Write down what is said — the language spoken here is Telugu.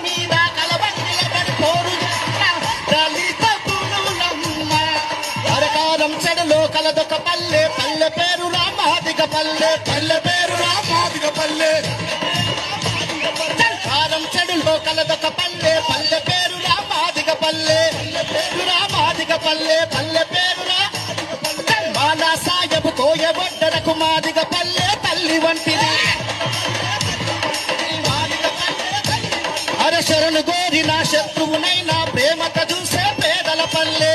మీద కలబండిల పడిపోరు దళిత పులులమ్మ అరకారం చెడులో కలదొక పల్లె పల్లె పేరు రామాదిగ పల్లె పల్లె పేరు రామాదిగ పల్లె కారం చెడులో కలదొక పల్లె పల్లె పేరు రామాదిగ పల్లె పేరు రామాదిగ పల్లె పల్లె పేరు బాలా సాయబు కోయబడ్డరకు మాదిగ పల్లె తల్లి వంటిది అరశరణు గోరి నా శత్రువునైనా ప్రేమత చూసే పేదల పల్లె